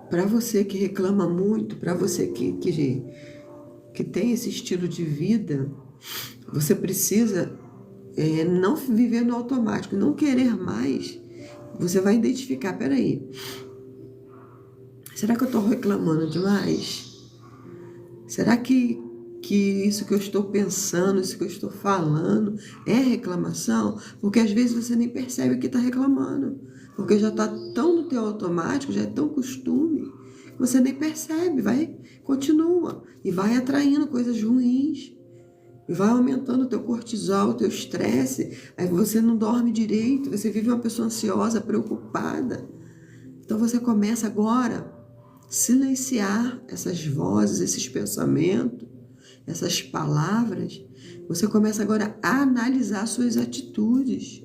Para você que reclama muito, para você que tem esse estilo de vida, você precisa não viver no automático, não querer mais. Você vai identificar, peraí, será que eu estou reclamando demais? Será que isso que eu estou pensando, isso que eu estou falando é reclamação? Porque às vezes você nem percebe que está reclamando, porque já está tão no teu automático, já é tão costume, que você nem percebe, continua e vai atraindo coisas ruins. E vai aumentando o teu cortisol, o teu estresse, aí você não dorme direito, você vive uma pessoa ansiosa, preocupada. Então você começa agora a silenciar essas vozes, esses pensamentos, essas palavras. Você começa agora a analisar suas atitudes.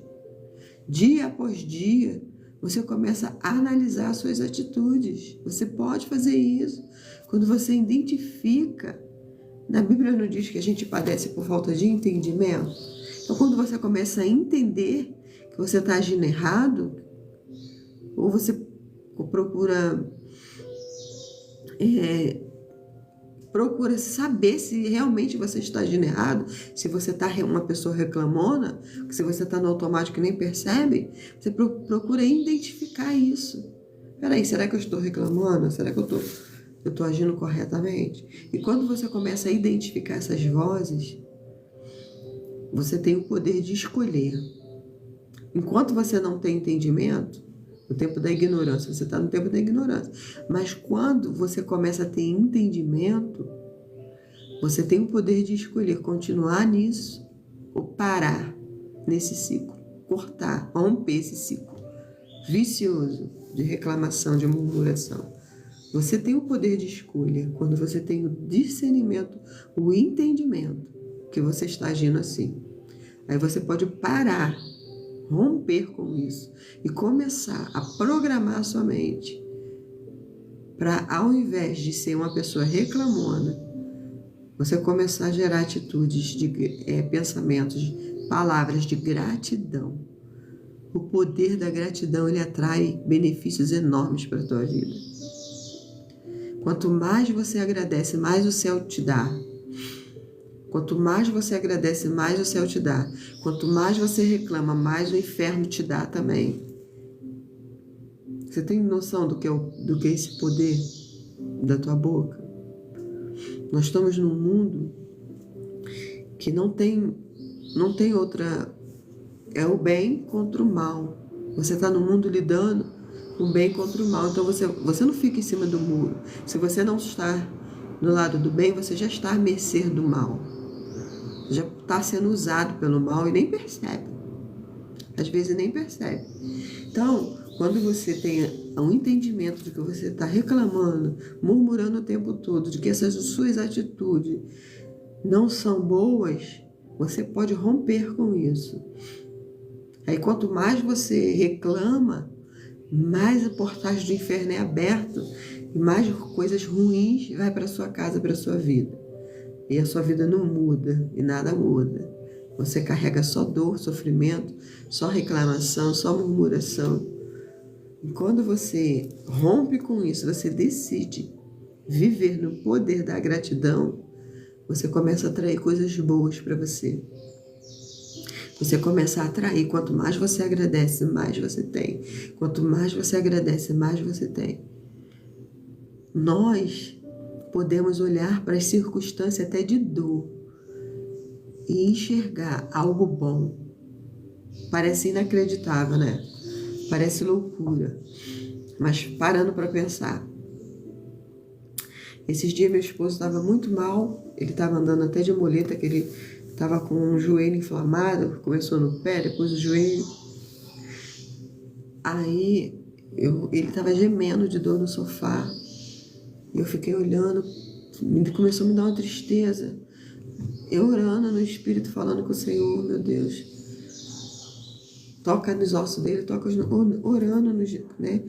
Dia após dia, você começa a analisar suas atitudes. Você pode fazer isso quando você identifica. Na Bíblia não diz que a gente padece por falta de entendimento? Então, quando você começa a entender que você está agindo errado, ou você procura saber se realmente você está agindo errado, se você está uma pessoa reclamona, se você está no automático e nem percebe, você procura identificar isso. Peraí, será que eu estou reclamando? Será que eu estou agindo corretamente? E quando você começa a identificar essas vozes, você tem o poder de escolher. Enquanto você não tem entendimento, no tempo da ignorância, você está no tempo da ignorância. Mas quando você começa a ter entendimento, você tem o poder de escolher continuar nisso ou parar nesse ciclo, cortar, romper esse ciclo vicioso de reclamação, de murmuração. Você tem o poder de escolha quando você tem o discernimento, o entendimento que você está agindo assim. Aí você pode parar, romper com isso e começar a programar a sua mente para, ao invés de ser uma pessoa reclamona, você começar a gerar atitudes, pensamentos, palavras de gratidão. O poder da gratidão, ele atrai benefícios enormes para a tua vida. Quanto mais você agradece, mais o céu te dá. Quanto mais você agradece, mais o céu te dá. Quanto mais você reclama, mais o inferno te dá também. Você tem noção do que é esse poder da tua boca? Nós estamos num mundo que não tem outra... É o bem contra o mal. Você está no mundo lidando com o bem contra o mal. Então você não fica em cima do muro. Se você não está do lado do bem, você já está à mercê do mal. Já está sendo usado pelo mal e nem percebe. Às vezes nem percebe. Então, quando você tem um entendimento de que você está reclamando, murmurando o tempo todo, de que essas suas atitudes não são boas, você pode romper com isso. Aí quanto mais você reclama, mais a portagem do inferno é aberta e mais coisas ruins vai para sua casa, para sua vida. E a sua vida não muda e nada muda. Você carrega só dor, sofrimento, só reclamação, só murmuração. E quando você rompe com isso, você decide viver no poder da gratidão, você começa a atrair coisas boas para você. Você começa a atrair. Quanto mais você agradece, mais você tem. Quanto mais você agradece, mais você tem. Nós podemos olhar para as circunstâncias até de dor e enxergar algo bom. Parece inacreditável, né? Parece loucura. Mas parando para pensar. Esses dias meu esposo estava muito mal. Ele estava andando até de muleta, que ele estava com um joelho inflamado. Começou no pé, depois o joelho. Aí ele estava gemendo de dor no sofá. E eu fiquei olhando. Começou a me dar uma tristeza. Eu orando no Espírito, falando com o Senhor, meu Deus. Toca nos ossos dele, orando, né?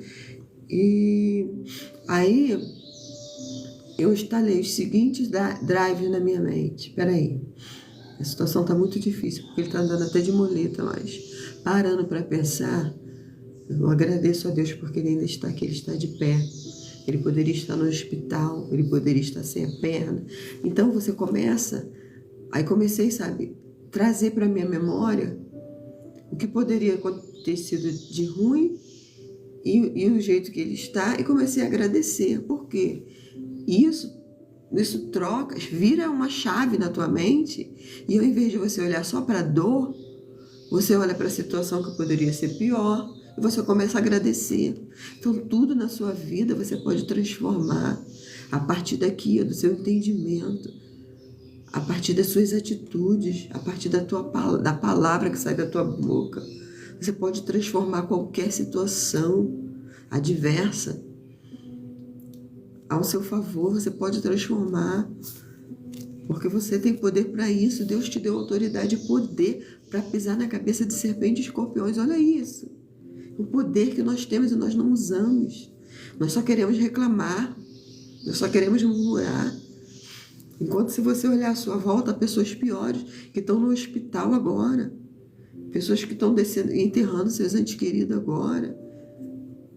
E aí eu instalei os seguintes drives na minha mente. Peraí, a situação está muito difícil, porque ele está andando até de muleta, mas parando para pensar, Eu agradeço a Deus porque Ele ainda está aqui, Ele está de pé. Ele poderia estar no hospital, Ele poderia estar sem a perna. Então você começa, aí comecei, sabe, trazer para minha memória o que poderia ter sido de ruim e o jeito que Ele está, e comecei a agradecer. Por quê? Isso troca, vira uma chave na tua mente, e ao invés de você olhar só para a dor, você olha para a situação que poderia ser pior e você começa a agradecer. Então, tudo na sua vida você pode transformar a partir daqui, do seu entendimento, a partir das suas atitudes, a partir da palavra que sai da tua boca. Você pode transformar qualquer situação adversa ao seu favor. Você pode transformar, porque você tem poder para isso. Deus te deu autoridade e poder para pisar na cabeça de serpentes e escorpiões. Olha isso. O poder que nós temos e nós não usamos. Nós só queremos reclamar. Nós só queremos murmurar. Enquanto, se você olhar à sua volta, pessoas piores que estão no hospital agora. Pessoas que estão enterrando seus entes queridos agora.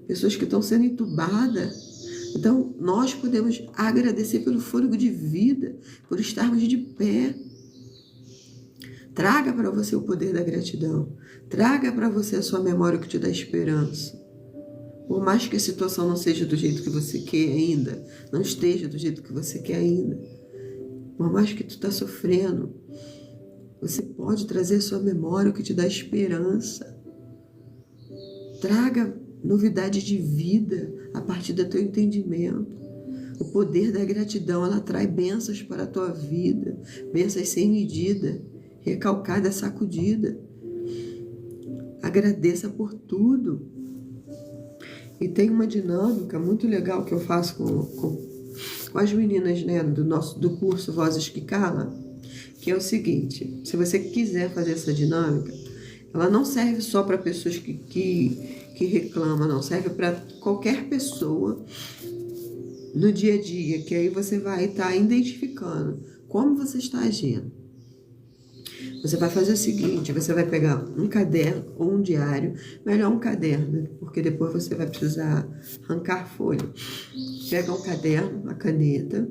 Pessoas que estão sendo entubadas. Então, nós podemos agradecer pelo fôlego de vida, por estarmos de pé. Traga para você o poder da gratidão. Traga para você a sua memória que te dá esperança. Por mais que a situação não seja do jeito que você quer ainda, não esteja do jeito que você quer ainda, por mais que tu está sofrendo, você pode trazer a sua memória o que te dá esperança. Traga novidade de vida a partir do teu entendimento. O poder da gratidão, ela traz bênçãos para a tua vida, bênçãos sem medida, recalcada, sacudida. Agradeça por tudo. E tem uma dinâmica muito legal que eu faço com as meninas, né, do curso Vozes que Calam, que é o seguinte: se você quiser fazer essa dinâmica, ela não serve só para pessoas que reclamam, não, serve para qualquer pessoa no dia a dia, que aí você vai estar identificando como você está agindo. Você vai fazer o seguinte: você vai pegar um caderno ou um diário, melhor um caderno, porque depois você vai precisar arrancar folha. Pega um caderno, uma caneta,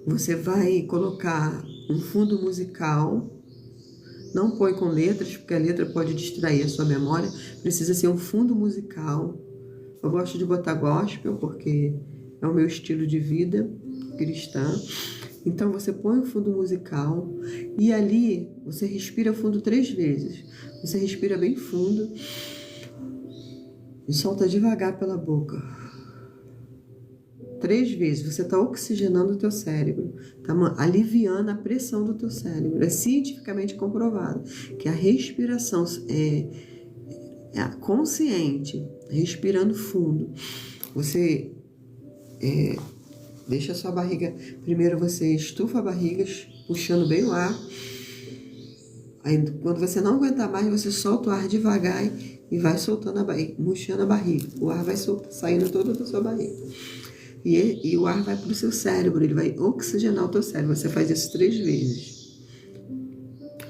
você vai colocar um fundo musical. Não põe com letras, porque a letra pode distrair a sua memória. Precisa ser um fundo musical. Eu gosto de botar gospel, porque é o meu estilo de vida cristã. Então você põe o fundo musical e ali você respira fundo 3 vezes. Você respira bem fundo e solta devagar pela boca. 3 vezes. Você está oxigenando o teu cérebro, está aliviando a pressão do teu cérebro. É cientificamente comprovado que a respiração é consciente, respirando fundo. Você deixa a sua barriga. Primeiro você estufa a barriga, puxando bem o ar. Aí, quando você não aguentar mais, você solta o ar devagar e vai soltando a barriga, murchando a barriga. O ar vai saindo todo da sua barriga. E o ar vai para o seu cérebro, ele vai oxigenar o teu cérebro. Você faz isso 3 vezes.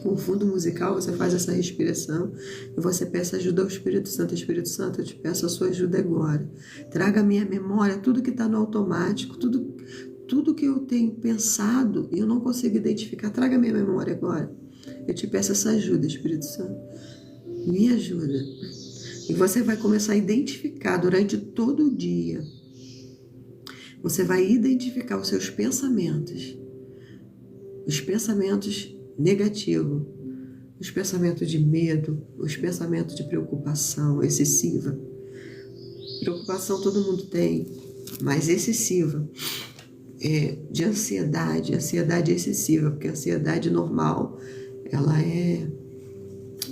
Com o fundo musical, você faz essa respiração e você peça ajuda ao Espírito Santo. Espírito Santo, eu te peço a sua ajuda agora. Traga a minha memória, tudo que está no automático, tudo que eu tenho pensado e eu não consigo identificar. Traga a minha memória agora. Eu te peço essa ajuda, Espírito Santo. Me ajuda. E você vai começar a identificar durante todo o dia. Você vai identificar os seus pensamentos. Os pensamentos negativos. Os pensamentos de medo. Os pensamentos de preocupação excessiva. Preocupação todo mundo tem, mas excessiva. De ansiedade. Ansiedade excessiva, porque a ansiedade normal, ela é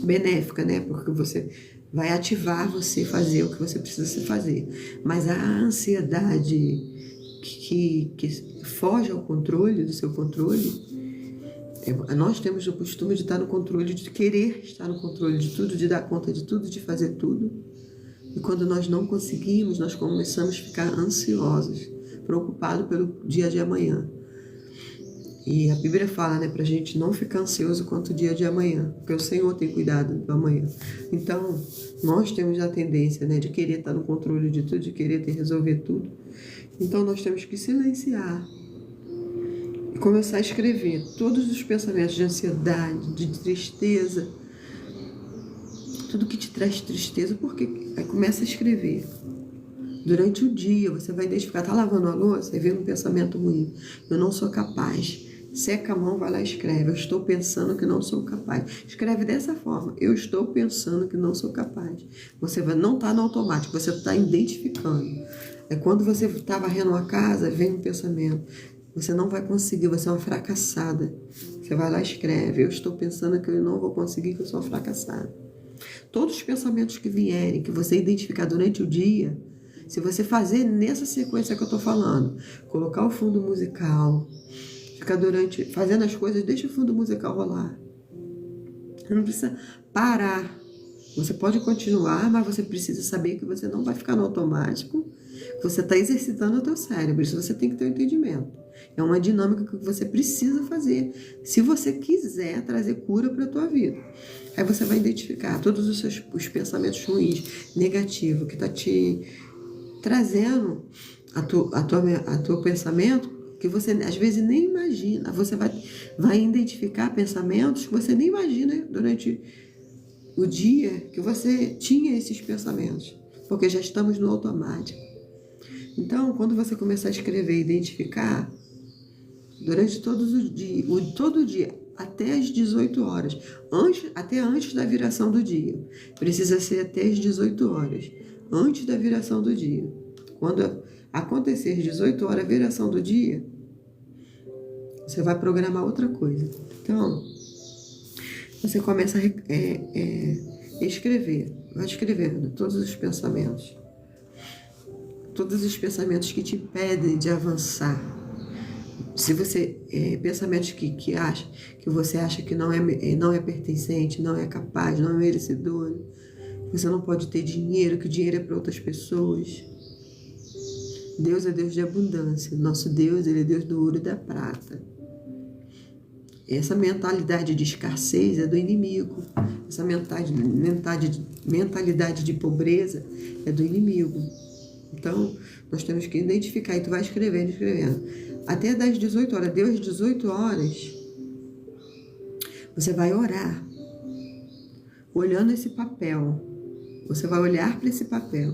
benéfica, né? Porque você vai ativar você fazer o que você precisa fazer. Mas a ansiedade que foge ao controle, do seu controle, nós temos o costume de estar no controle, de querer estar no controle de tudo, de dar conta de tudo, de fazer tudo. E quando nós não conseguimos, nós começamos a ficar ansiosos, preocupados pelo dia de amanhã. E a Bíblia fala, né, pra gente não ficar ansioso quanto o dia de amanhã, porque o Senhor tem cuidado do amanhã. Então, nós temos a tendência, né, de querer estar no controle de tudo, de querer resolver tudo. Então, nós temos que silenciar e começar a escrever todos os pensamentos de ansiedade, de tristeza, tudo que te traz tristeza, porque aí começa a escrever. Durante o dia, você vai identificar, tá lavando a louça e vem um pensamento ruim. Eu não sou capaz. Seca a mão, vai lá e escreve. Eu estou pensando que não sou capaz. Escreve dessa forma. Eu estou pensando que não sou capaz. Você não está no automático, você está identificando. É quando você está varrendo uma casa, vem um pensamento. Você não vai conseguir, você é uma fracassada. Você vai lá e escreve. Eu estou pensando que eu não vou conseguir, que eu sou uma fracassada. Todos os pensamentos que vierem, que você identificar durante o dia, se você fazer nessa sequência que eu estou falando, colocar o fundo musical, ficar fazendo as coisas, deixa o fundo musical rolar. Você não precisa parar. Você pode continuar, mas você precisa saber que você não vai ficar no automático, que você está exercitando o teu cérebro. Isso você tem que ter um entendimento. É uma dinâmica que você precisa fazer, se você quiser trazer cura para a tua vida. Aí você vai identificar todos os pensamentos ruins, negativos, que está te trazendo a teu pensamento, que você às vezes nem imagina. Você vai identificar pensamentos que você nem imagina durante o dia que você tinha esses pensamentos, porque já estamos no automático. Então, quando você começar a escrever e identificar, durante todo dia, até as 18 horas, até antes da viração do dia, precisa ser até as 18 horas, antes da viração do dia. Quando acontecer às 18 horas a viração do dia, você vai programar outra coisa. Então, você começa a escrever, vai escrevendo todos os pensamentos que te impedem de avançar. Se você pensamentos que você acha que não é pertencente, não é capaz, não é merecedor, você não pode ter dinheiro, que o dinheiro é para outras pessoas. Deus é Deus de abundância. Nosso Deus, Ele é Deus do ouro e da prata. Essa mentalidade de escassez é do inimigo. Essa mentalidade de pobreza é do inimigo. Então, nós temos que identificar, e tu vai escrevendo. Até das 18 horas, deu as 18 horas, você vai orar, olhando esse papel. Você vai olhar para esse papel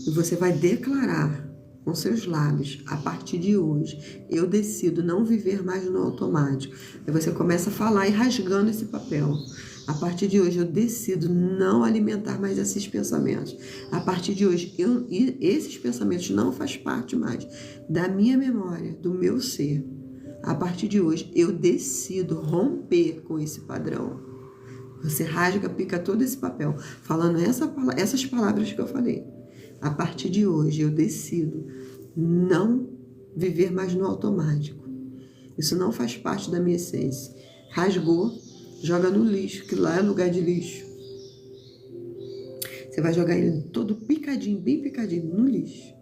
e você vai declarar com seus lábios, a partir de hoje, eu decido não viver mais no automático. Aí você começa a falar e rasgando esse papel. A partir de hoje, eu decido não alimentar mais esses pensamentos. A partir de hoje, esses pensamentos não fazem parte mais da minha memória, do meu ser. A partir de hoje, eu decido romper com esse padrão. Você rasga, pica todo esse papel, falando essas palavras que eu falei. A partir de hoje, eu decido não viver mais no automático. Isso não faz parte da minha essência. Rasgou, joga no lixo, que lá é lugar de lixo. Você vai jogar ele todo picadinho, bem picadinho, no lixo.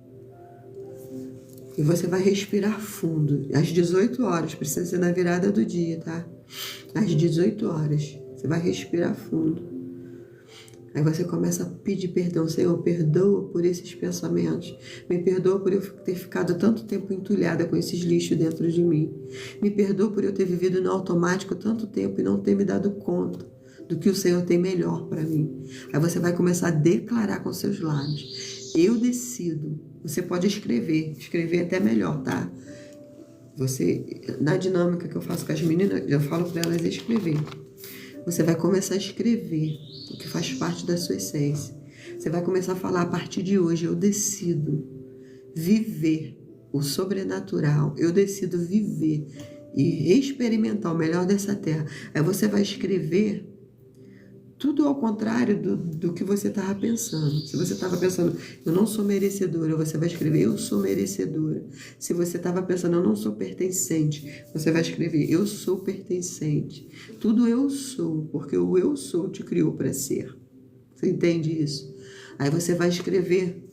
E você vai respirar fundo. Às 18 horas, precisa ser na virada do dia, tá? Às 18 horas, você vai respirar fundo. Aí você começa a pedir perdão. Senhor, perdoa por esses pensamentos. Me perdoa por eu ter ficado tanto tempo entulhada com esses lixos dentro de mim. Me perdoa por eu ter vivido no automático tanto tempo e não ter me dado conta do que o Senhor tem melhor para mim. Aí você vai começar a declarar com seus lábios. Eu decido. Você pode escrever até melhor, tá? Na dinâmica que eu faço com as meninas, eu falo para elas escrever. Você vai começar a escrever o que faz parte da sua essência. Você vai começar a falar, a partir de hoje, eu decido viver o sobrenatural. Eu decido viver e experimentar o melhor dessa terra. Aí você vai escrever tudo ao contrário do que você estava pensando. Se você estava pensando, eu não sou merecedora, você vai escrever, eu sou merecedora. Se você estava pensando, eu não sou pertencente, você vai escrever, eu sou pertencente. Tudo eu sou, porque o eu sou te criou para ser. Você entende isso? Aí você vai escrever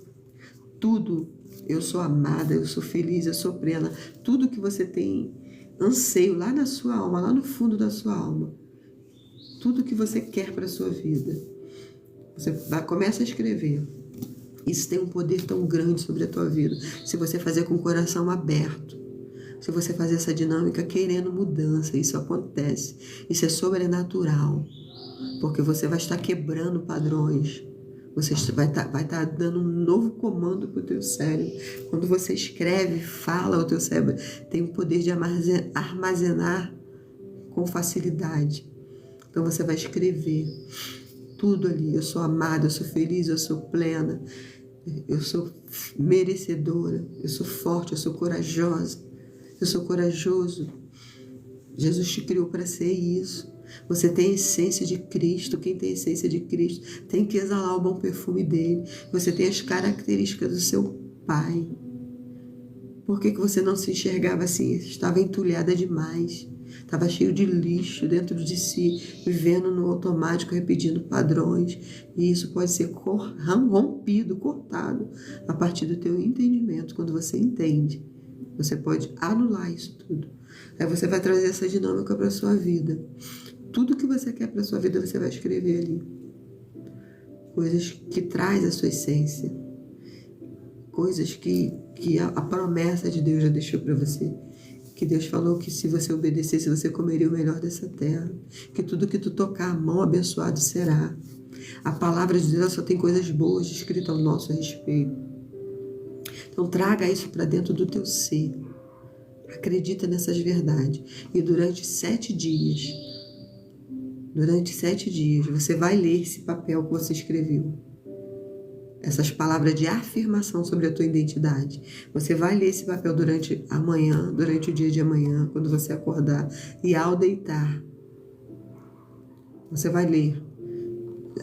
tudo. Eu sou amada, eu sou feliz, eu sou plena. Tudo que você tem anseio lá na sua alma, lá no fundo da sua alma. Tudo que você quer para a sua vida. Você começa a escrever. Isso tem um poder tão grande sobre a tua vida. Se você fazer com o coração aberto. Se você fazer essa dinâmica querendo mudança, isso acontece. Isso é sobrenatural. Porque você vai estar quebrando padrões. Você vai estar dando um novo comando para o teu cérebro. Quando você escreve, fala, o teu cérebro tem o poder de armazenar com facilidade. Então você vai escrever tudo ali. Eu sou amada, eu sou feliz, eu sou plena, eu sou merecedora, eu sou forte, eu sou corajosa, eu sou corajoso. Jesus te criou para ser isso. Você tem a essência de Cristo. Quem tem a essência de Cristo tem que exalar o bom perfume dele. Você tem as características do seu Pai. Por que você não se enxergava assim? Estava entulhada demais. Estava cheio de lixo dentro de si, vivendo no automático, repetindo padrões. E isso pode ser rompido, cortado, a partir do teu entendimento. Quando você entende, você pode anular isso tudo. Aí você vai trazer essa dinâmica para a sua vida. Tudo que você quer para a sua vida, você vai escrever ali. Coisas que traz a sua essência. Coisas que a promessa de Deus já deixou para você. Que Deus falou que se você obedecesse, você comeria o melhor dessa terra. Que tudo que tu tocar a mão, abençoado será. A palavra de Deus só tem coisas boas escritas ao nosso respeito. Então traga isso para dentro do teu ser. Acredita nessas verdades. E durante 7 dias, você vai ler esse papel que você escreveu. Essas palavras de afirmação sobre a tua identidade. Você vai ler esse papel durante amanhã, durante o dia de amanhã, quando você acordar. E ao deitar, você vai ler.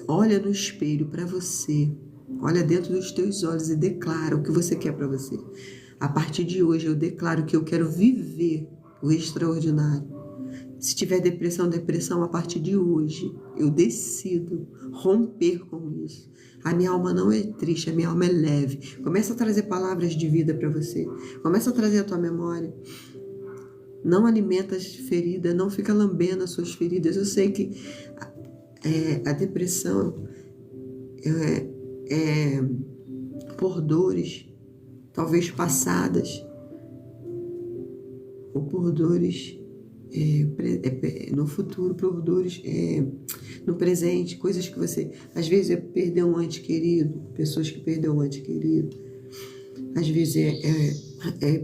Olha no espelho para você. Olha dentro dos teus olhos e declara o que você quer para você. A partir de hoje eu declaro que eu quero viver o extraordinário. Se tiver depressão, a partir de hoje eu decido romper com isso. A minha alma não é triste, a minha alma é leve. Começa a trazer palavras de vida para você. Começa a trazer a tua memória. Não alimenta as feridas, não fica lambendo as suas feridas. Eu sei que a depressão é por dores, talvez passadas, ou por dores no futuro, por dores no presente, coisas que você, às vezes perdeu um ente querido, pessoas que perderam um ente querido, às vezes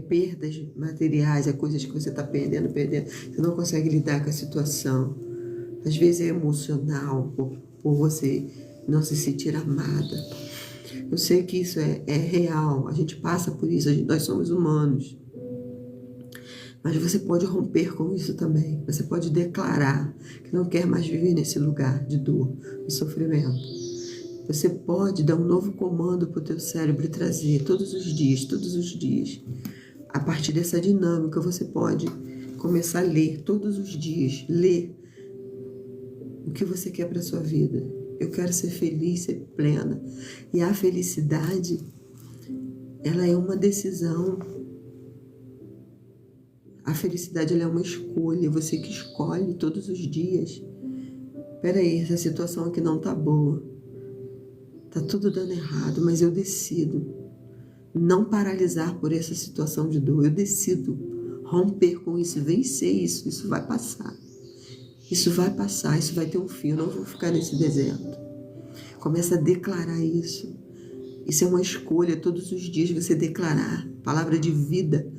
perdas materiais, coisas que você está perdendo, você não consegue lidar com a situação, às vezes é emocional, por você não se sentir amada. Eu sei que isso é real, a gente passa por isso, nós somos humanos. Mas você pode romper com isso também. Você pode declarar que não quer mais viver nesse lugar de dor, de sofrimento. Você pode dar um novo comando para o teu cérebro e trazer todos os dias. A partir dessa dinâmica, você pode começar a ler todos os dias. Ler o que você quer para a sua vida. Eu quero ser feliz, ser plena. E a felicidade, ela é uma decisão. A felicidade, ela é uma escolha, você que escolhe todos os dias. Peraí, essa situação aqui não tá boa. Tá tudo dando errado, mas eu decido não paralisar por essa situação de dor. Eu decido romper com isso, vencer isso. Isso vai passar. Isso vai passar, isso vai ter um fim. Eu não vou ficar nesse deserto. Começa a declarar isso. Isso é uma escolha, todos os dias você declarar. Palavra de vida.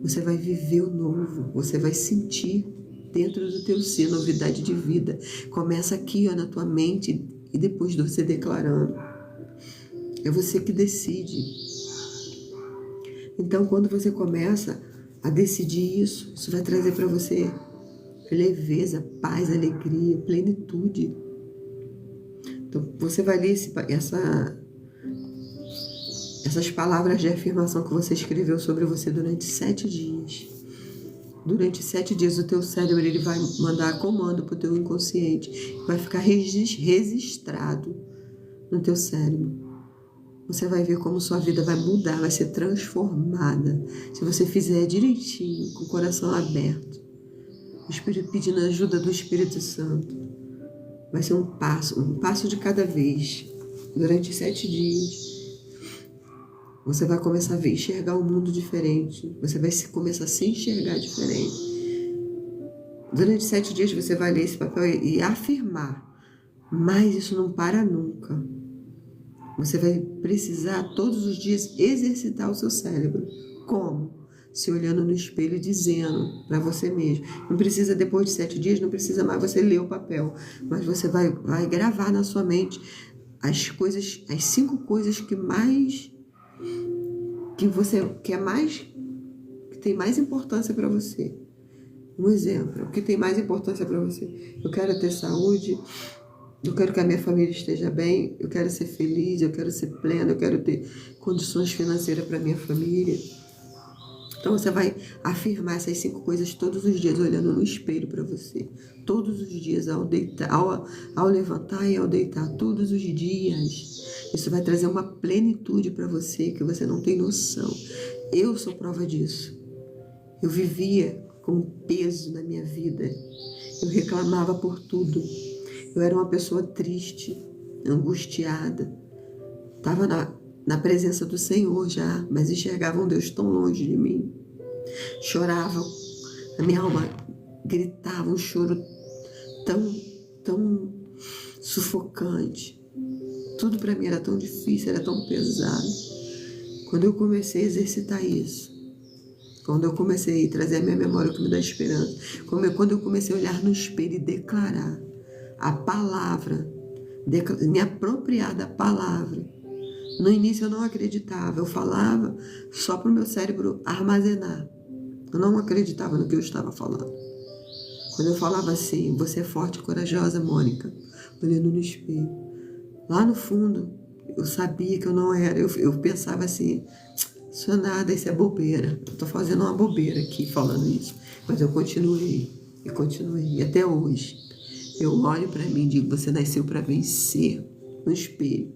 Você vai viver o novo, você vai sentir dentro do teu ser novidade de vida. Começa aqui, na tua mente, e depois de você declarando. É você que decide. Então, quando você começa a decidir isso, isso vai trazer para você leveza, paz, alegria, plenitude. Então, você vai ler essas palavras de afirmação que você escreveu sobre você durante 7 dias. Durante 7 dias, o teu cérebro ele vai mandar comando para o teu inconsciente. Vai ficar registrado no teu cérebro. você vai ver como sua vida vai mudar, vai ser transformada. Se você fizer direitinho, com o coração aberto, pedindo a ajuda do Espírito Santo. Vai ser um passo de cada vez. Durante 7 dias, você vai começar a enxergar um mundo diferente. Você vai começar a se enxergar diferente. Durante 7 dias você vai ler esse papel e afirmar. Mas isso não para nunca. Você vai precisar todos os dias exercitar o seu cérebro. Como? Se olhando no espelho e dizendo para você mesmo. Não precisa, depois de 7 dias, não precisa mais você ler o papel. Mas você vai gravar na sua mente as 5 coisas que tem mais importância para você. Um exemplo, o que tem mais importância para você? Eu quero ter saúde, eu quero que a minha família esteja bem, eu quero ser feliz, eu quero ser plena, eu quero ter condições financeiras para minha família. Então você vai afirmar essas 5 coisas todos os dias, olhando no espelho para você. Todos os dias, ao levantar e ao deitar, todos os dias. Isso vai trazer uma plenitude para você que você não tem noção. Eu sou prova disso. Eu vivia com peso na minha vida. Eu reclamava por tudo. Eu era uma pessoa triste, angustiada. Estava na presença do Senhor já, mas enxergava um Deus tão longe de mim. Chorava, a minha alma gritava, um choro tão sufocante. Tudo para mim era tão difícil, era tão pesado. Quando eu comecei a exercitar isso, quando eu comecei a trazer à minha memória o que me dá esperança, quando eu comecei a olhar no espelho e declarar a palavra, me apropriar da palavra. No início eu não acreditava, eu falava só para o meu cérebro armazenar. Eu não acreditava no que eu estava falando. Quando eu falava assim, você é forte e corajosa, Mônica, olhando no espelho. Lá no fundo, eu sabia que eu não era, eu pensava assim, isso é nada, isso é bobeira. Eu estou fazendo uma bobeira aqui falando isso. Mas eu continuei, e até hoje. Eu olho para mim e digo, você nasceu para vencer no espelho.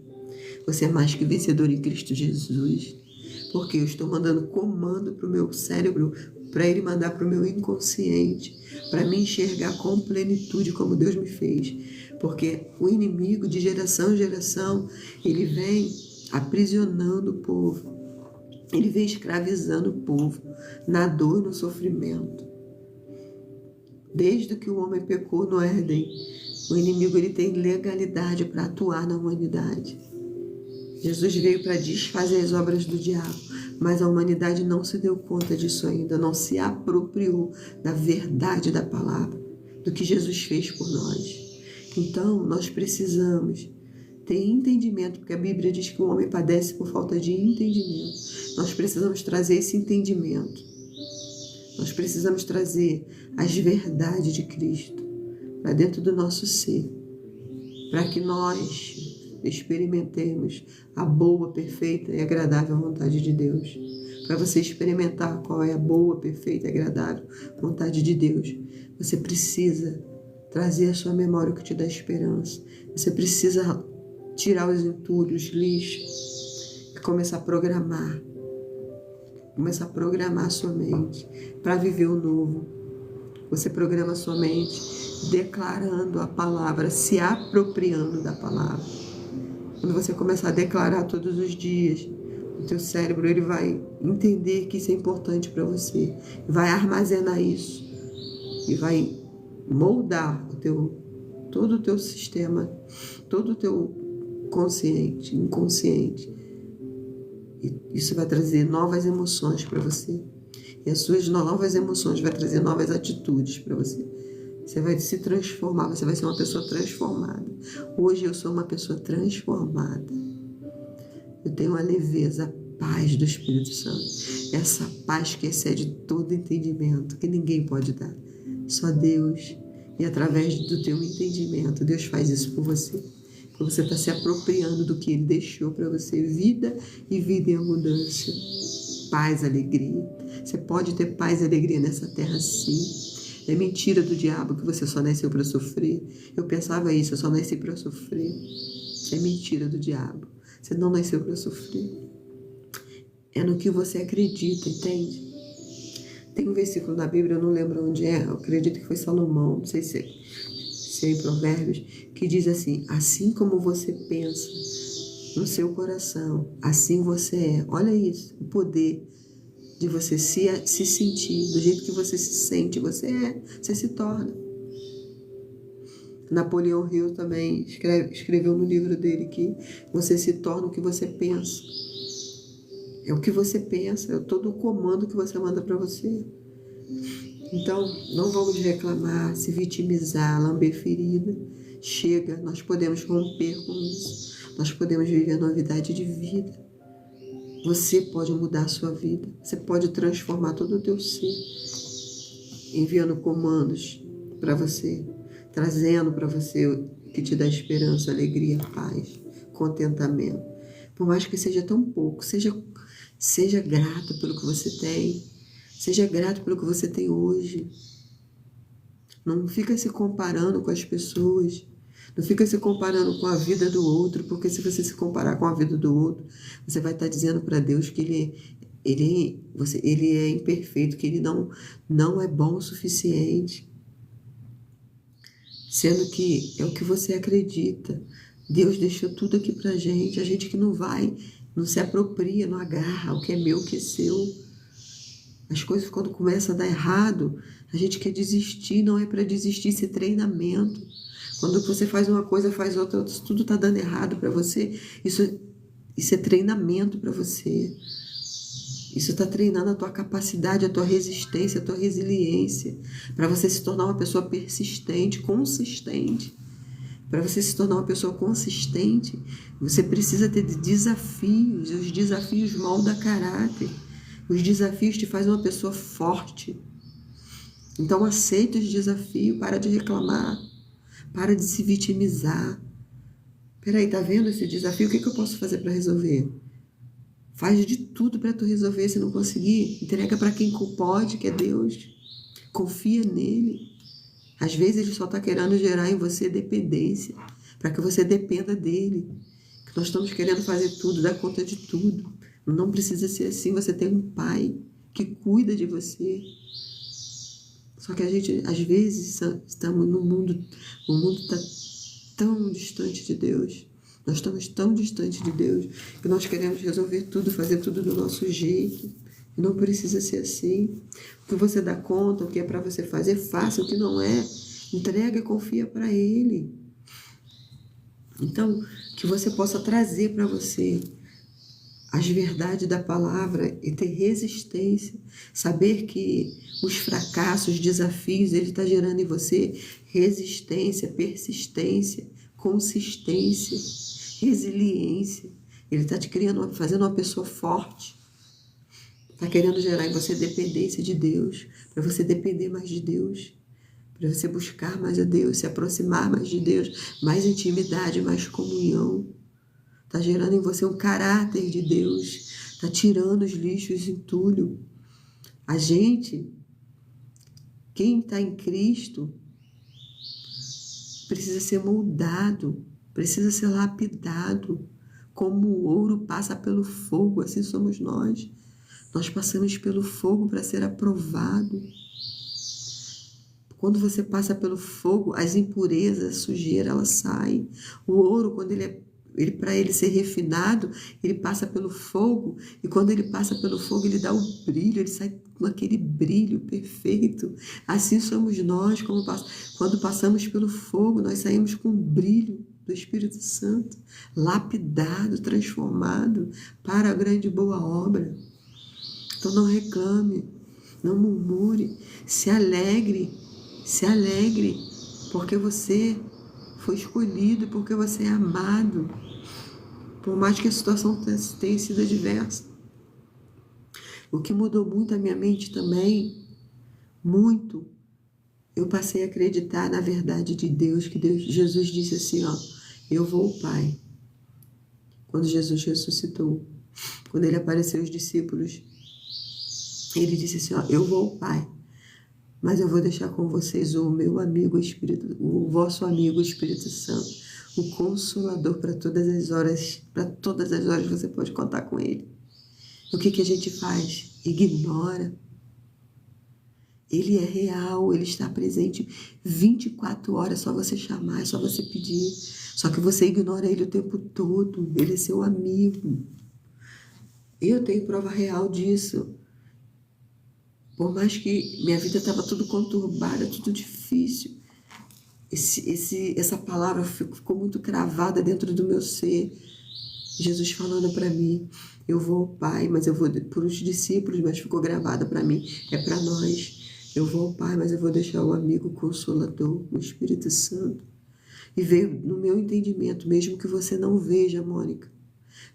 Você é mais que vencedor em Cristo Jesus. Porque eu estou mandando comando para o meu cérebro, para ele mandar para o meu inconsciente, para me enxergar com plenitude como Deus me fez. Porque o inimigo de geração em geração, ele vem aprisionando o povo. Ele vem escravizando o povo na dor e no sofrimento. Desde que o homem pecou no Éden, o inimigo ele tem legalidade para atuar na humanidade. Jesus veio para desfazer as obras do diabo, mas a humanidade não se deu conta disso ainda, não se apropriou da verdade da palavra, do que Jesus fez por nós. Então, nós precisamos ter entendimento, porque a Bíblia diz que o homem padece por falta de entendimento. Nós precisamos trazer esse entendimento. Nós precisamos trazer as verdades de Cristo para dentro do nosso ser, para que nós experimentemos a boa, perfeita e agradável vontade de Deus. Para você experimentar qual é a boa, perfeita e agradável vontade de Deus, você precisa trazer à sua memória o que te dá esperança. Você precisa tirar os entulhos, lixo e começar a programar. Começar a programar a sua mente para viver o novo. Você programa a sua mente declarando a palavra, se apropriando da palavra. Quando você começar a declarar todos os dias, o teu cérebro ele vai entender que isso é importante para você. Vai armazenar isso e vai moldar todo o teu sistema, todo o teu consciente, inconsciente. E isso vai trazer novas emoções para você. E as suas novas emoções vai trazer novas atitudes para você. Você vai se transformar, você vai ser uma pessoa transformada. Hoje eu sou uma pessoa transformada. Eu tenho a leveza, a paz do Espírito Santo. Essa paz que excede todo entendimento, que ninguém pode dar. Só Deus. E através do teu entendimento, Deus faz isso por você. Porque você está se apropriando do que Ele deixou para você. Vida e vida em abundância. Paz, alegria. Você pode ter paz e alegria nessa terra, sim. É mentira do diabo que você só nasceu para sofrer. Eu pensava isso, eu só nasci para sofrer. É mentira do diabo. Você não nasceu para sofrer. É no que você acredita, entende? Tem um versículo na Bíblia, eu não lembro onde é, eu acredito que foi Salomão, não sei se é em Provérbios, que diz assim: assim como você pensa no seu coração, assim você é. Olha isso, o poder de você se sentir, do jeito que você se sente, você é, você se torna. Napoleão Hill também escreveu no livro dele que você se torna o que você pensa. É o que você pensa, é todo o comando que você manda para você. Então, não vamos reclamar, se vitimizar, lamber ferida. Chega, nós podemos romper com isso. Nós podemos viver a novidade de vida. Você pode mudar a sua vida. Você pode transformar todo o teu ser, enviando comandos para você, trazendo para você o que te dá esperança, alegria, paz, contentamento. Por mais que seja tão pouco, seja grato pelo que você tem. Seja grato pelo que você tem hoje. Não fica se comparando com as pessoas. Não fica se comparando com a vida do outro, porque se você se comparar com a vida do outro, você vai estar dizendo para Deus que ele é imperfeito, que ele não é bom o suficiente. Sendo que é o que você acredita. Deus deixou tudo aqui pra gente. A gente que não se apropria, não agarra o que é meu, o que é seu. As coisas, quando começam a dar errado, a gente quer desistir. Não é para desistir, isso é treinamento. Quando você faz uma coisa, faz outra, tudo está dando errado para você, isso é treinamento para você. Isso está treinando a tua capacidade, a tua resistência, a tua resiliência, para você se tornar uma pessoa persistente, consistente. Para você se tornar uma pessoa consistente, você precisa ter desafios. Os desafios moldam caráter. Os desafios te fazem uma pessoa forte. Então aceita os desafios, para de reclamar, para de se vitimizar. Peraí, tá vendo esse desafio? O que eu posso fazer para resolver? Faz de tudo para tu resolver. Se não conseguir, entrega para quem pode, que é Deus. Confia nele. Às vezes ele só está querendo gerar em você dependência, para que você dependa dele. Que nós estamos querendo fazer tudo, dar conta de tudo. Não precisa ser assim. Você tem um pai que cuida de você. Só que a gente, às vezes, estamos no mundo, o mundo está tão distante de Deus. Nós estamos tão distantes de Deus que nós queremos resolver tudo, fazer tudo do nosso jeito. E não precisa ser assim. O que você dá conta, o que é para você fazer, faça. O que não é, entrega e confia para Ele. Então, que você possa trazer para você as verdades da palavra e ter resistência. Saber que os fracassos, os desafios, Ele está gerando em você resistência, persistência, consistência, resiliência. Ele está te criando, fazendo uma pessoa forte. Está querendo gerar em você dependência de Deus, para você depender mais de Deus, para você buscar mais a Deus, se aproximar mais de Deus, mais intimidade, mais comunhão. Está gerando em você um caráter de Deus, está tirando os lixos e entulho. A gente, quem está em Cristo, precisa ser moldado, precisa ser lapidado. Como o ouro passa pelo fogo, assim somos nós. Nós passamos pelo fogo para ser aprovado. Quando você passa pelo fogo, as impurezas, a sujeira, ela sai. O ouro, quando para ele ser refinado, ele passa pelo fogo. E quando ele passa pelo fogo, ele dá o brilho, ele sai com aquele brilho perfeito. Assim somos nós, quando passamos pelo fogo, nós saímos com o brilho do Espírito Santo, lapidado, transformado para a grande e boa obra. Então não reclame, não murmure, se alegre, porque você foi escolhido, porque você é amado, por mais que a situação tenha sido adversa. O que mudou muito a minha mente também, muito, eu passei a acreditar na verdade de Deus, que Jesus disse assim, eu vou ao Pai. Quando Jesus ressuscitou, quando ele apareceu aos discípulos, ele disse assim, eu vou ao Pai, mas eu vou deixar com vocês o meu amigo Espírito, o vosso amigo Espírito Santo, o Consolador para todas as horas você pode contar com Ele. O que a gente faz? Ignora. Ele é real, Ele está presente 24 horas, só você chamar, é só você pedir. Só que você ignora Ele o tempo todo, Ele é seu amigo. Eu tenho prova real disso. Por mais que minha vida estava tudo conturbada, tudo difícil, essa palavra ficou muito cravada dentro do meu ser. Jesus falando para mim, eu vou ao Pai, mas eu vou por os discípulos, mas ficou gravada para mim, é para nós. Eu vou ao Pai, mas eu vou deixar o amigo consolador, o Espírito Santo. E veio no meu entendimento, mesmo que você não veja, Mônica,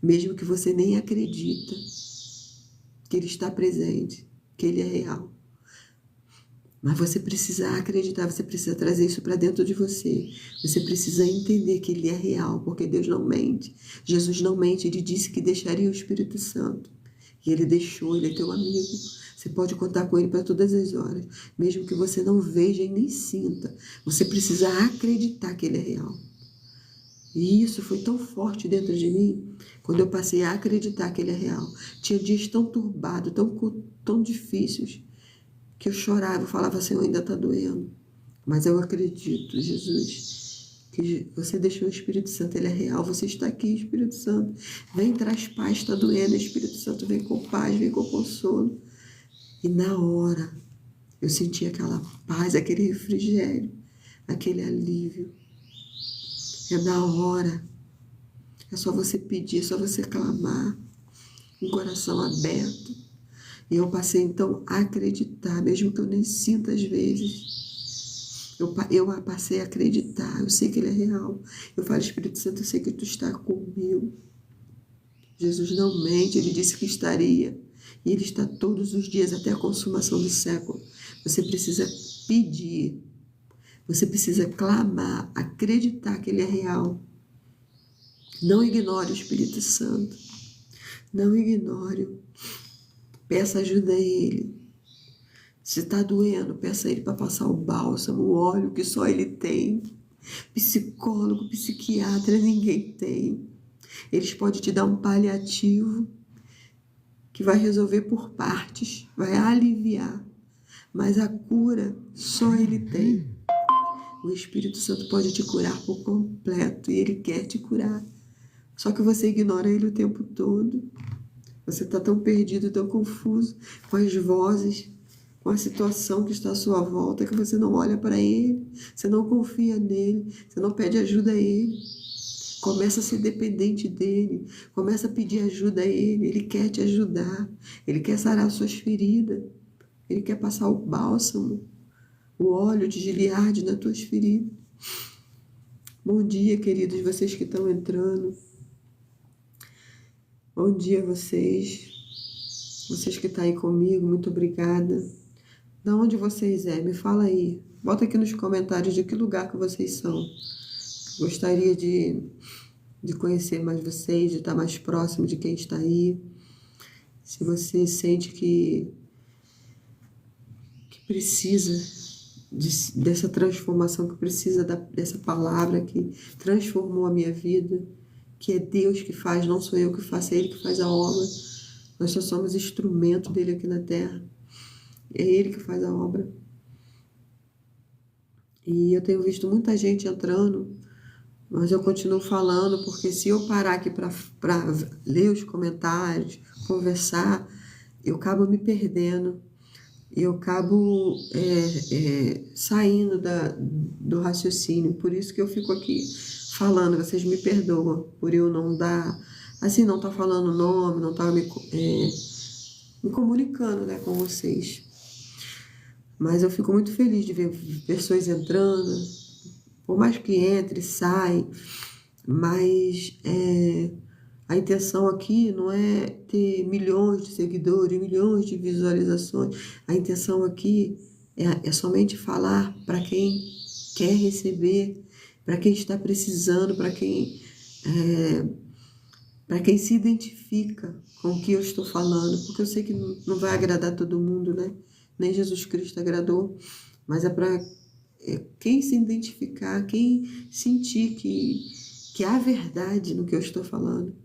mesmo que você nem acredita que Ele está presente, que Ele é real. Mas você precisa acreditar, você precisa trazer isso para dentro de você. Você precisa entender que Ele é real, porque Deus não mente. Jesus não mente, Ele disse que deixaria o Espírito Santo. E Ele deixou, Ele é teu amigo. Você pode contar com Ele para todas as horas. Mesmo que você não veja e nem sinta. Você precisa acreditar que Ele é real. E isso foi tão forte dentro de mim, quando eu passei a acreditar que Ele é real. Tinha dias tão turbados, tão difíceis, que eu chorava, eu falava, Senhor, ainda está doendo. Mas eu acredito, Jesus, que você deixou o Espírito Santo, Ele é real. Você está aqui, Espírito Santo. Vem, traz paz, está doendo. Espírito Santo, vem com paz, vem com consolo. E na hora, eu senti aquela paz, aquele refrigério, aquele alívio. É na hora. É só você pedir, é só você clamar, com o coração aberto. E eu passei, então, a acreditar, mesmo que eu nem sinta às vezes. Eu passei a acreditar, eu sei que Ele é real. Eu falo, Espírito Santo, eu sei que Tu está comigo. Jesus não mente, Ele disse que estaria. E Ele está todos os dias, até a consumação do século. Você precisa pedir, você precisa clamar, acreditar que Ele é real. Não ignore o Espírito Santo. Não ignore-o. Peça ajuda a Ele. Se está doendo, peça a Ele para passar o bálsamo, o óleo que só Ele tem. Psicólogo, psiquiatra, ninguém tem. Eles podem te dar um paliativo que vai resolver por partes, vai aliviar. Mas a cura só Ele tem. O Espírito Santo pode te curar por completo e Ele quer te curar. Só que você ignora Ele o tempo todo. Você está tão perdido, tão confuso com as vozes, com a situação que está à sua volta, que você não olha para Ele, você não confia nele, você não pede ajuda a Ele. Começa a ser dependente dEle, começa a pedir ajuda a Ele. Ele quer te ajudar, Ele quer sarar suas feridas, Ele quer passar o bálsamo, o óleo de Gileade nas tuas feridas. Bom dia, queridos, vocês que estão entrando. Bom dia a vocês que estão aí comigo, muito obrigada. Da onde vocês me fala aí, bota aqui nos comentários de que lugar que vocês são. Gostaria de conhecer mais vocês, de estar mais próximo de quem está aí. Se você sente que precisa dessa transformação, que precisa dessa palavra que transformou a minha vida, que é Deus que faz, não sou eu que faço, é Ele que faz a obra. Nós só somos instrumento dEle aqui na terra. É Ele que faz a obra. E eu tenho visto muita gente entrando, mas eu continuo falando, porque se eu parar aqui para ler os comentários, conversar, eu acabo me perdendo. Eu acabo saindo do raciocínio. Por isso que eu fico aqui falando, vocês me perdoam por eu não dar, assim, não estar falando o nome, não estar me comunicando, né, com vocês. Mas eu fico muito feliz de ver pessoas entrando, por mais que entre, sai, mas a intenção aqui não é ter milhões de seguidores, milhões de visualizações. A intenção aqui é somente falar para quem quer receber, para quem está precisando, para quem se identifica com o que eu estou falando, porque eu sei que não vai agradar todo mundo, né? Nem Jesus Cristo agradou, mas é para quem se identificar, quem sentir que que há verdade no que eu estou falando.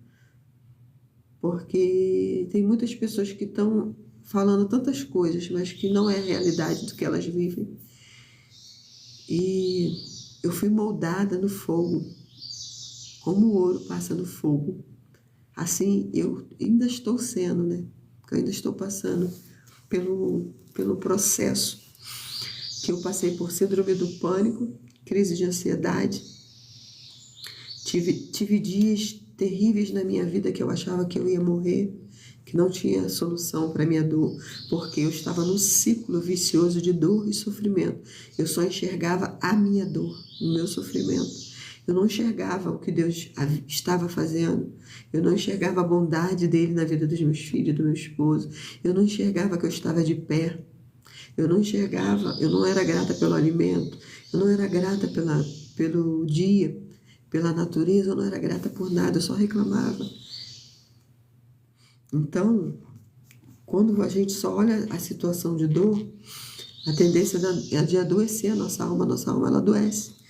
Porque tem muitas pessoas que estão falando tantas coisas, mas que não é a realidade do que elas vivem. E eu fui moldada no fogo, como o ouro passa no fogo. Assim, eu ainda estou sendo, né? Eu ainda estou passando pelo processo que eu passei por síndrome do pânico, crise de ansiedade. Tive dias terríveis na minha vida que eu achava que eu ia morrer, que não tinha solução para minha dor, porque eu estava num ciclo vicioso de dor e sofrimento. Eu só enxergava a minha dor, o meu sofrimento. Eu não enxergava o que Deus estava fazendo. Eu não enxergava a bondade dele na vida dos meus filhos, do meu esposo. Eu não enxergava que eu estava de pé. Eu não enxergava, eu não era grata pelo alimento. Eu não era grata pelo dia, pela natureza. Eu não era grata por nada, eu só reclamava. Então, quando a gente só olha a situação de dor, a tendência é de adoecer a nossa alma ela adoece.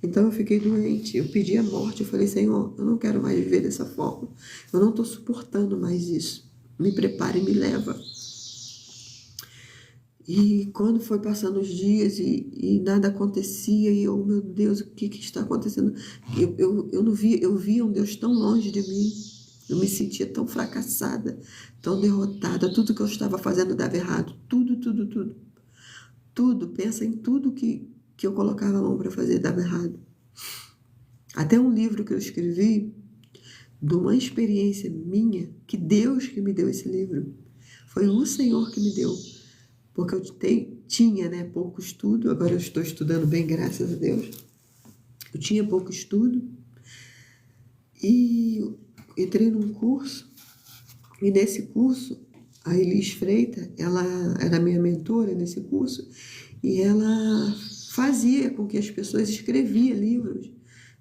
Então eu fiquei doente, eu pedi a morte, eu falei, Senhor, eu não quero mais viver dessa forma, eu não estou suportando mais isso, me prepare e me leva. E quando foi passando os dias e nada acontecia, e eu, meu Deus, o que está acontecendo? Eu via um Deus tão longe de mim, eu me sentia tão fracassada, tão derrotada, tudo que eu estava fazendo dava errado, tudo, pensa em tudo que eu colocava a mão para fazer dava errado. Até um livro que eu escrevi, de uma experiência minha, que Deus que me deu esse livro, foi o Senhor que me deu, porque eu tinha, né, pouco estudo, agora eu estou estudando bem, graças a Deus. Eu tinha pouco estudo e entrei num curso, e nesse curso, a Elis Freita, ela era minha mentora nesse curso, e ela fazia com que as pessoas escreviam livros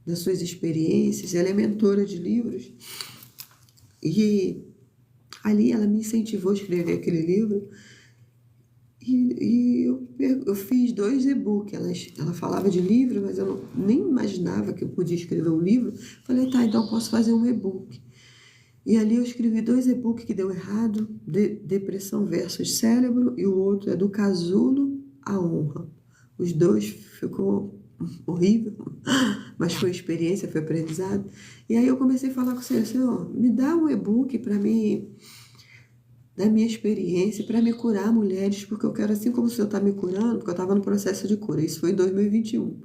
das suas experiências. Ela é mentora de livros, e ali ela me incentivou a escrever aquele livro, e eu fiz 2 e-books. Ela falava de livro, mas eu nem imaginava que eu podia escrever um livro. Falei, tá, então eu posso fazer um e-book. E ali eu escrevi 2 e-books que deu errado, Depressão versus Cérebro, e o outro é Do Casulo à Honra. Os 2 ficou horrível, mas foi experiência, foi aprendizado. E aí eu comecei a falar com o Senhor, Senhor, me dá um e-book para mim, da minha experiência, para me curar mulheres, porque eu quero, assim como o Senhor está me curando, porque eu estava no processo de cura, isso foi em 2021.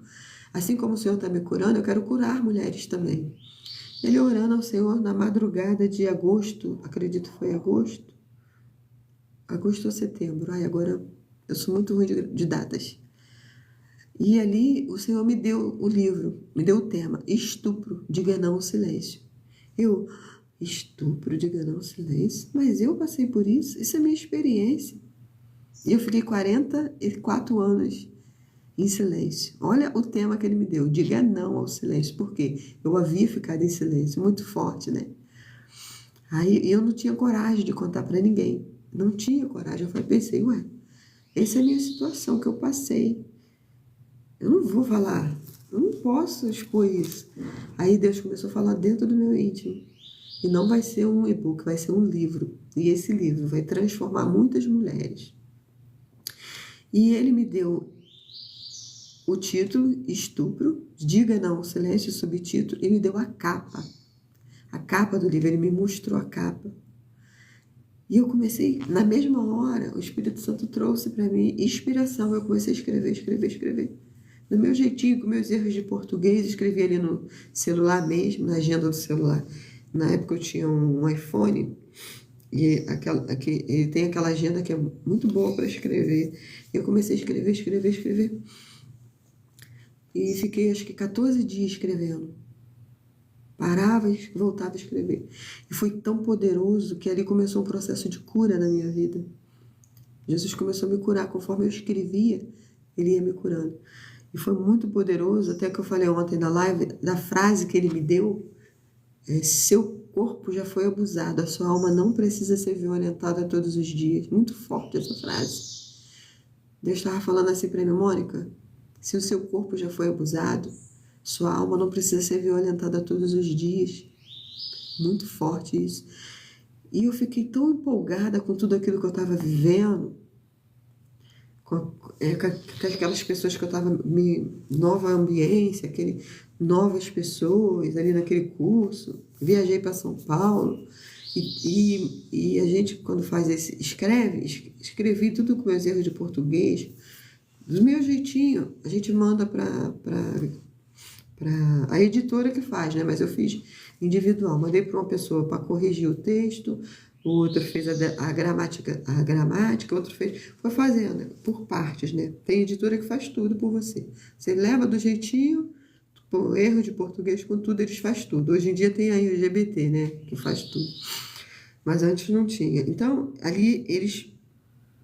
Assim como o Senhor está me curando, eu quero curar mulheres também. Ele orando ao Senhor na madrugada de agosto, acredito que foi agosto ou setembro. Ai, agora eu sou muito ruim de datas. E ali o Senhor me deu o livro, me deu o tema, Estupro, diga não ao silêncio. Eu, estupro, diga não ao silêncio? Mas eu passei por isso é minha experiência. E eu fiquei 44 anos em silêncio. Olha o tema que ele me deu, diga não ao silêncio. Por quê? Eu havia ficado em silêncio, muito forte, né? Aí eu não tinha coragem de contar para ninguém. Não tinha coragem. Eu pensei, essa é a minha situação que eu passei. Eu não vou falar, eu não posso expor isso. Aí Deus começou a falar dentro do meu íntimo. E não vai ser um e-book, vai ser um livro. E esse livro vai transformar muitas mulheres. E ele me deu o título, Estupro, diga não ao silêncio, subtítulo, e me deu a capa do livro, ele me mostrou a capa. E eu comecei, na mesma hora, o Espírito Santo trouxe para mim inspiração, eu comecei a escrever. Do meu jeitinho, com meus erros de português, escrevi ali no celular mesmo, na agenda do celular. Na época eu tinha um iPhone, e ele tem aquela agenda que é muito boa para escrever. Eu comecei a escrever. E fiquei, acho que 14 dias escrevendo. Parava e voltava a escrever. E foi tão poderoso que ali começou um processo de cura na minha vida. Jesus começou a me curar. Conforme eu escrevia, ele ia me curando. E foi muito poderoso, até que eu falei ontem na live, da frase que ele me deu, seu corpo já foi abusado, a sua alma não precisa ser violentada todos os dias. Muito forte essa frase. Deus estava falando assim para mim, Mônica, se o seu corpo já foi abusado, Sua alma não precisa ser violentada todos os dias. Muito forte isso. E eu fiquei tão empolgada com tudo aquilo que eu estava vivendo, com aquelas pessoas que eu estava, nova ambiência, novas pessoas ali naquele curso. Viajei para São Paulo e a gente, quando faz escrevi tudo com meus erros de português, do meu jeitinho. A gente manda para a editora que faz, né? Mas eu fiz individual. Mandei para uma pessoa para corrigir o texto, o outro fez a gramática, o outro foi fazendo por partes, né? Tem editora que faz tudo por você. Você leva do jeitinho, por erro de português, com tudo, eles fazem tudo. Hoje em dia tem aí o LGBT, né? Que faz tudo. Mas antes não tinha. Então, ali eles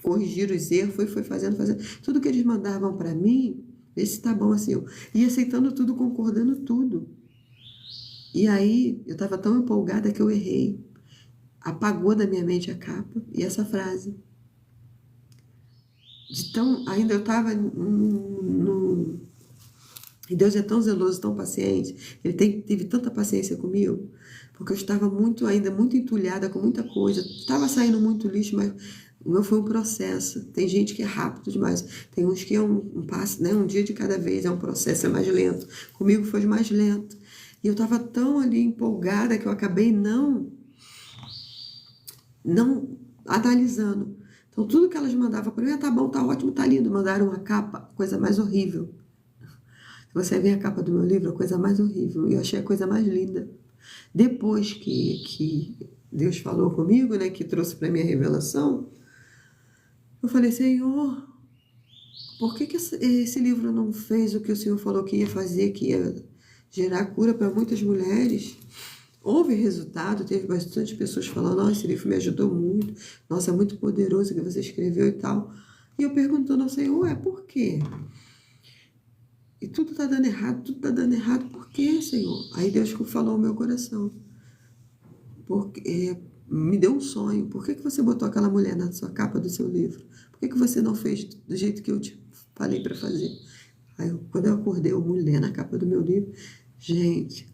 corrigiram os erros, foi fazendo. Tudo que eles mandavam para mim, esse tá bom assim, eu ia aceitando tudo, concordando tudo. E aí, eu estava tão empolgada que eu errei. Apagou da minha mente a capa e essa frase. Ainda eu estava no... E Deus é tão zeloso, tão paciente. Ele teve tanta paciência comigo, porque eu estava ainda muito entulhada com muita coisa. Estava saindo muito lixo, mas o meu foi um processo. Tem gente que é rápido demais. Tem uns que é um passo, né? Um dia de cada vez, é um processo, é mais lento. Comigo foi mais lento. E eu estava tão ali empolgada que eu acabei não analisando. Então, tudo que elas mandavam para mim, tá bom, tá ótimo, tá lindo. Mandaram uma capa, coisa mais horrível. Você vê a capa do meu livro, a coisa mais horrível. E eu achei a coisa mais linda. Depois que Deus falou comigo, né, que trouxe para mim a revelação, eu falei, Senhor, por que esse livro não fez o que o Senhor falou que ia fazer, que ia gerar cura para muitas mulheres? Houve resultado, teve bastante pessoas falando, nossa, esse livro me ajudou muito, nossa, é muito poderoso o que você escreveu e tal. E eu perguntando ao Senhor, por quê? E tudo está dando errado, por quê, Senhor? Aí Deus falou ao meu coração, porque me deu um sonho, por que você botou aquela mulher na sua capa do seu livro? Por que você não fez do jeito que eu te falei para fazer? Aí quando eu acordei, mulher na capa do meu livro, gente...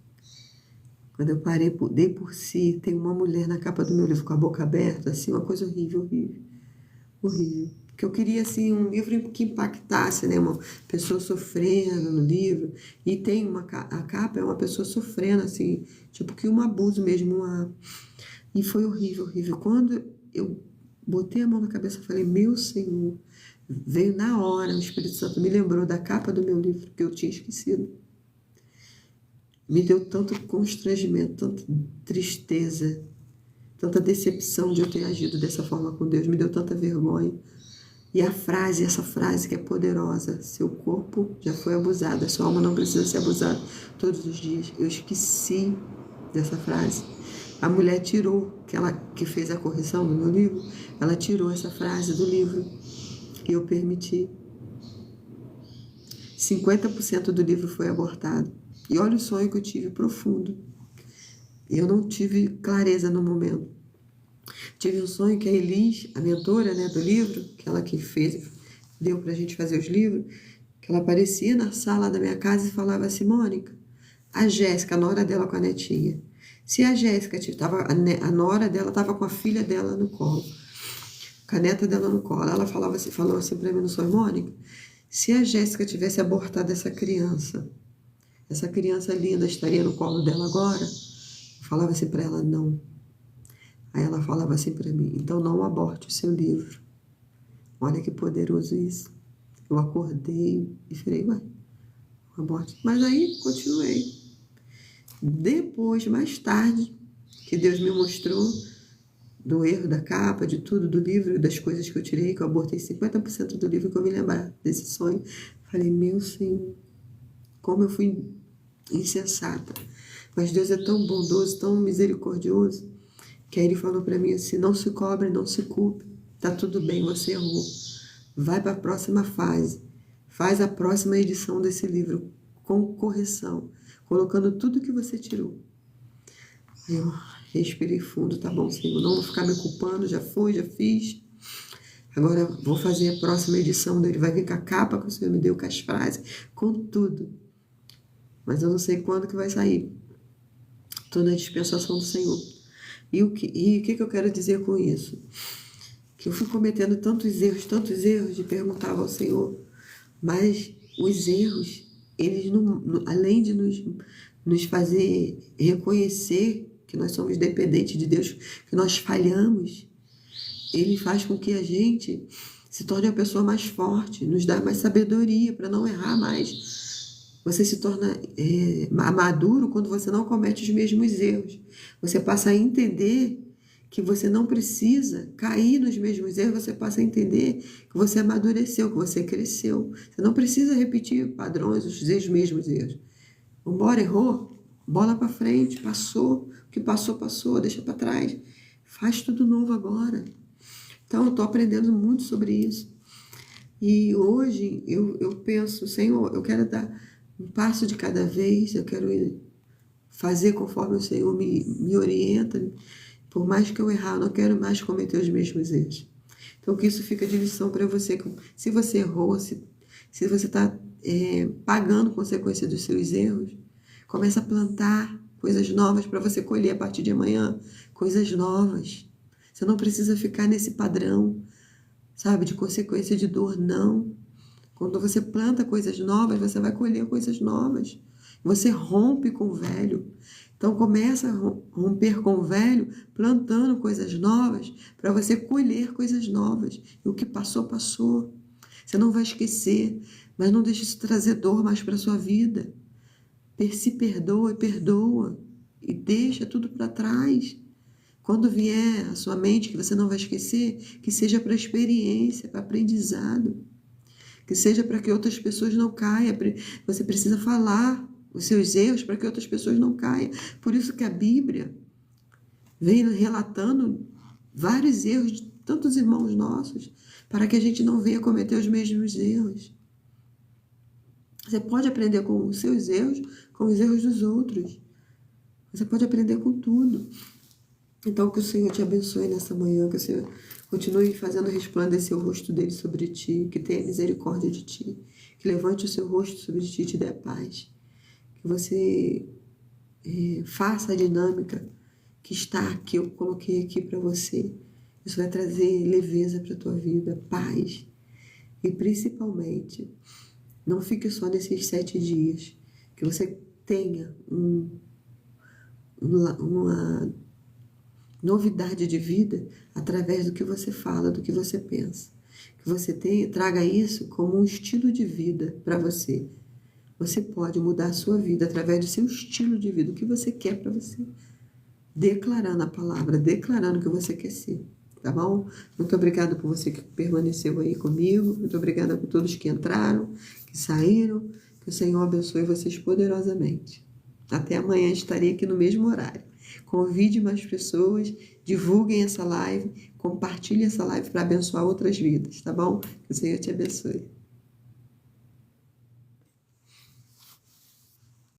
Quando eu dei por si, tem uma mulher na capa do meu livro com a boca aberta, assim, uma coisa horrível. Porque eu queria, assim, um livro que impactasse, né? Uma pessoa sofrendo no livro. E tem a capa é uma pessoa sofrendo, assim, tipo que um abuso mesmo. E foi horrível. Quando eu botei a mão na cabeça, eu falei, meu Senhor, veio na hora, o Espírito Santo me lembrou da capa do meu livro, que eu tinha esquecido. Me deu tanto constrangimento, tanta tristeza, tanta decepção de eu ter agido dessa forma com Deus. Me deu tanta vergonha. E essa frase que é poderosa, seu corpo já foi abusado, a sua alma não precisa ser abusada todos os dias. Eu esqueci dessa frase. A mulher tirou, que fez a correção no meu livro, ela tirou essa frase do livro e eu permiti. 50% do livro foi abortado. E olha o sonho que eu tive profundo. Eu não tive clareza no momento. Tive um sonho que a Elis, a mentora, né, do livro, aquela que deu pra gente fazer os livros, que ela aparecia na sala da minha casa e falava assim, Mônica, a Jéssica, a nora dela com a netinha. Se a Jéssica, a nora dela estava com a filha dela no colo, com a neta dela no colo, ela falou assim pra mim no sonho, Mônica, se a Jéssica tivesse abortado essa criança linda estaria no colo dela agora? Eu falava assim para ela, não. Aí ela falava assim para mim, então não aborte o seu livro. Olha que poderoso isso. Eu acordei e falei, ué, aborte. Mas aí continuei. Depois, mais tarde, que Deus me mostrou do erro da capa, de tudo, do livro, das coisas que eu tirei, que eu abortei 50% do livro, que eu me lembrar desse sonho. Falei, meu Senhor, como eu fui insensata. Mas Deus é tão bondoso, tão misericordioso, que aí Ele falou para mim assim, não se cobre, não se culpe, tá tudo bem, você errou. Vai para a próxima fase. Faz a próxima edição desse livro com correção, colocando tudo que você tirou. Eu respirei fundo, tá bom, Senhor, não vou ficar me culpando, já fiz. Agora vou fazer a próxima edição dele, vai vir com a capa que o Senhor me deu, com as frases, com tudo. mas eu não sei quando que vai sair. Estou na dispensação do Senhor. E o que eu quero dizer com isso? Que eu fui cometendo tantos erros de perguntar ao Senhor, mas os erros, eles além de nos fazer reconhecer que nós somos dependentes de Deus, que nós falhamos, ele faz com que a gente se torne uma pessoa mais forte, nos dá mais sabedoria para não errar mais. Você se torna maduro quando você não comete os mesmos erros. Você passa a entender que você não precisa cair nos mesmos erros, você passa a entender que você amadureceu, que você cresceu. Você não precisa repetir padrões, os mesmos erros. Vambora, errou, bola para frente, passou, o que passou, passou, deixa para trás. Faz tudo novo agora. Então, eu estou aprendendo muito sobre isso. E hoje eu penso, Senhor, eu quero dar um passo de cada vez, eu quero fazer conforme o Senhor me orienta. Por mais que eu errar, eu não quero mais cometer os mesmos erros. Então, que isso fica de lição para você. Se você errou, se você está pagando consequência dos seus erros, começa a plantar coisas novas para você colher a partir de amanhã. Coisas novas. Você não precisa ficar nesse padrão, sabe, de consequência de dor, não. Quando você planta coisas novas, você vai colher coisas novas. Você rompe com o velho. Então, começa a romper com o velho, plantando coisas novas, para você colher coisas novas. E o que passou, passou. Você não vai esquecer, mas não deixe isso trazer dor mais para a sua vida. Se perdoa e perdoa. E deixa tudo para trás. Quando vier à sua mente que você não vai esquecer, que seja para experiência, para aprendizado. Que seja para que outras pessoas não caiam. Você precisa falar os seus erros para que outras pessoas não caiam. Por isso que a Bíblia vem relatando vários erros de tantos irmãos nossos, para que a gente não venha cometer os mesmos erros. Você pode aprender com os seus erros, com os erros dos outros. Você pode aprender com tudo. Então, que o Senhor te abençoe nessa manhã, que o Senhor continue fazendo resplandecer o rosto dele sobre ti, que tenha misericórdia de ti, que levante o seu rosto sobre ti e te dê paz. Que você faça a dinâmica que está aqui, eu coloquei aqui para você. Isso vai trazer leveza para a tua vida, paz. E principalmente, não fique só nesses 7 dias. Que você tenha uma novidade de vida através do que você fala, do que você pensa. Que você traga isso como um estilo de vida para você. Você pode mudar a sua vida através do seu estilo de vida, o que você quer para você. Declarando a palavra, declarando o que você quer ser. Tá bom? Muito obrigada por você que permaneceu aí comigo. Muito obrigada por todos que entraram, que saíram. Que o Senhor abençoe vocês poderosamente. Até amanhã estarei aqui no mesmo horário. Convide mais pessoas, divulguem essa live, compartilhem essa live para abençoar outras vidas, tá bom? Que o Senhor te abençoe.